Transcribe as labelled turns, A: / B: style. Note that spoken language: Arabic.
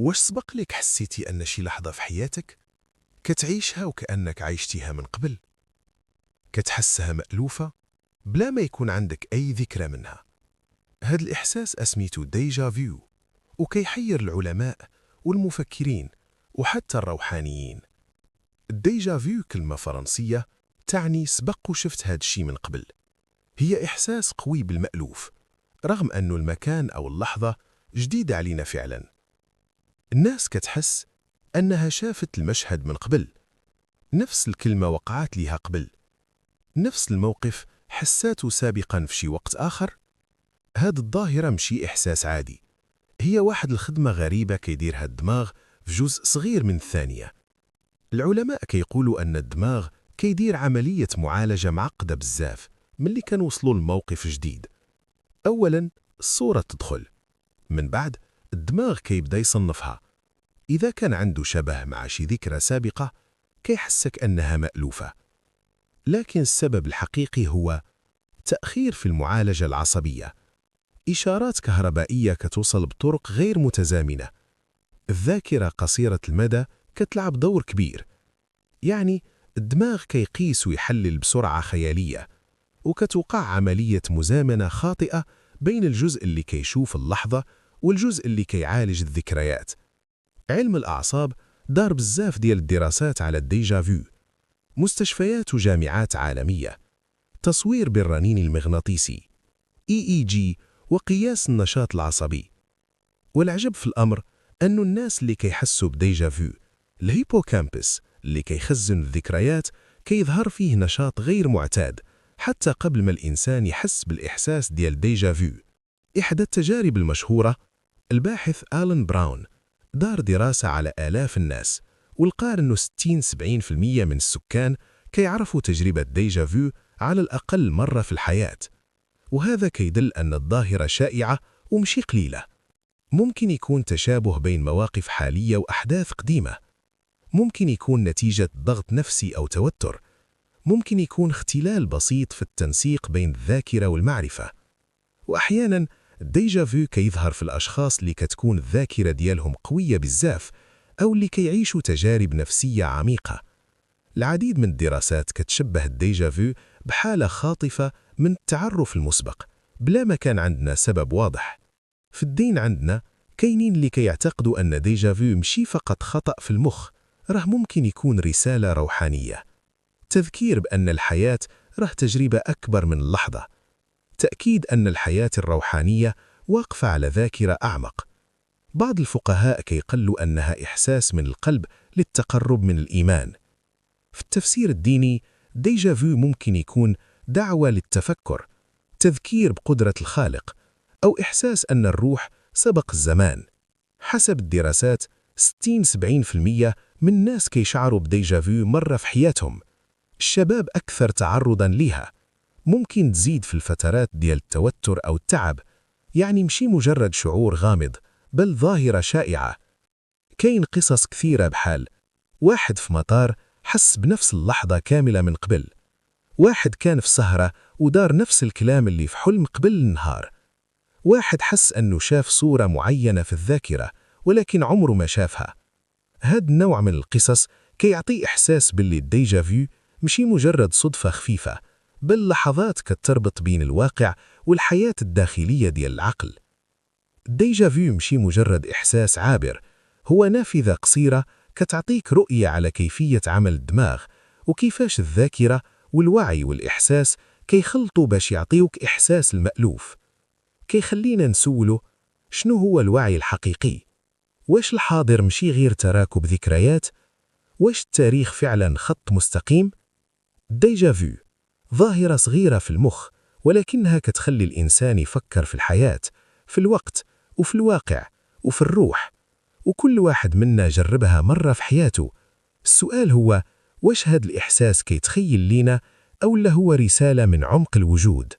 A: واش سبق لك حسيتي أن شي لحظة في حياتك كتعيشها وكأنك عايشتيها من قبل؟ كتحسها مألوفة بلا ما يكون عندك أي ذكرى منها. هاد الإحساس اسميتو ديجا فيو، وكيحير العلماء والمفكرين وحتى الروحانيين. الديجا فيو كلمة فرنسية تعني سبق وشفت هاد الشي من قبل. هي إحساس قوي بالمألوف رغم أنه المكان أو اللحظة جديدة علينا فعلا. الناس كتحس أنها شافت المشهد من قبل، نفس الكلمة وقعت لها قبل، نفس الموقف حساته سابقا في شي وقت آخر. هاد الظاهرة مشي إحساس عادي، هي واحد الخدمة غريبة كيديرها الدماغ في جزء صغير من الثانية. العلماء كيقولوا أن الدماغ كيدير عملية معالجة معقدة بزاف ملي كنوصلوا لموقف جديد. أولا الصورة تدخل، من بعد الدماغ كيبدا يصنفها. إذا كان عنده شبه مع شي ذكرى سابقة كيحسك أنها مألوفة، لكن السبب الحقيقي هو تأخير في المعالجة العصبية. إشارات كهربائية كتوصل بطرق غير متزامنة. الذاكرة قصيرة المدى كتلعب دور كبير، يعني الدماغ كيقيس ويحلل بسرعة خيالية، وكتوقع عملية مزامنة خاطئة بين الجزء اللي كيشوف اللحظة والجزء اللي كيعالج الذكريات. علم الأعصاب دار بزاف ديال الدراسات على الديجا فيو، مستشفيات وجامعات عالمية، تصوير بالرنين المغناطيسي EEG وقياس النشاط العصبي. والعجب في الأمر أن الناس اللي كيحسوا بديجا فيو، الهيبوكامبس اللي كيخزن الذكريات كيظهر فيه نشاط غير معتاد حتى قبل ما الإنسان يحس بالإحساس ديال ديجا فيو. إحدى التجارب المشهورة، الباحث آلان براون دار دراسة على آلاف الناس ولقى أنه 60-70% من السكان كيعرفوا تجربة ديجا فيو على الأقل مرة في الحياة. وهذا كيدل أن الظاهرة شائعة ومشي قليلة. ممكن يكون تشابه بين مواقف حالية وأحداث قديمة، ممكن يكون نتيجة ضغط نفسي أو توتر، ممكن يكون اختلال بسيط في التنسيق بين الذاكرة والمعرفة. وأحيانا الديجا فيو كيظهر في الأشخاص اللي كتكون الذاكرة ديالهم قوية بزاف أو اللي كيعيشوا تجارب نفسية عميقة. العديد من الدراسات كتشبه الديجا فيو بحالة خاطفة من التعرف المسبق بلا ما كان عندنا سبب واضح. في الدين عندنا كاينين اللي كيعتقدوا أن ديجا فيو مشي فقط خطأ في المخ، راه ممكن يكون رسالة روحانية، تذكير بأن الحياة راه تجربة أكبر من اللحظة، تأكيد أن الحياة الروحانية واقفة على ذاكرة أعمق. بعض الفقهاء كيقلوا أنها إحساس من القلب للتقرب من الإيمان. في التفسير الديني ديجا فيو ممكن يكون دعوة للتفكر، تذكير بقدرة الخالق، أو إحساس أن الروح سبق الزمان. حسب الدراسات 60-70% من الناس كيشعروا بديجا فيو مرة في حياتهم. الشباب أكثر تعرضاً لها، ممكن تزيد في الفترات ديال التوتر أو التعب، يعني مشي مجرد شعور غامض بل ظاهرة شائعة. كاين قصص كثيرة بحال واحد في مطار حس بنفس اللحظة كاملة من قبل، واحد كان في سهرة ودار نفس الكلام اللي في حلم قبل النهار، واحد حس أنه شاف صورة معينة في الذاكرة ولكن عمره ما شافها. هاد النوع من القصص كيعطي إحساس باللي الديجا فيو مشي مجرد صدفة خفيفة، بل لحظات كتربط بين الواقع والحياة الداخلية ديال العقل. الديجا فيو مشي مجرد إحساس عابر، هو نافذة قصيرة كتعطيك رؤية على كيفية عمل الدماغ وكيفاش الذاكرة والوعي والإحساس كيخلطوا باش يعطيوك إحساس المألوف. كيخلينا نسولو، شنو هو الوعي الحقيقي؟ واش الحاضر مشي غير تراكب ذكريات؟ واش التاريخ فعلا خط مستقيم؟ الديجا فيو ظاهرة صغيرة في المخ، ولكنها كتخلي الإنسان يفكر في الحياة، في الوقت وفي الواقع وفي الروح، وكل واحد منا جربها مرة في حياته. السؤال هو، واش هاد الإحساس كيتخيل لينا أو لا هو رسالة من عمق الوجود؟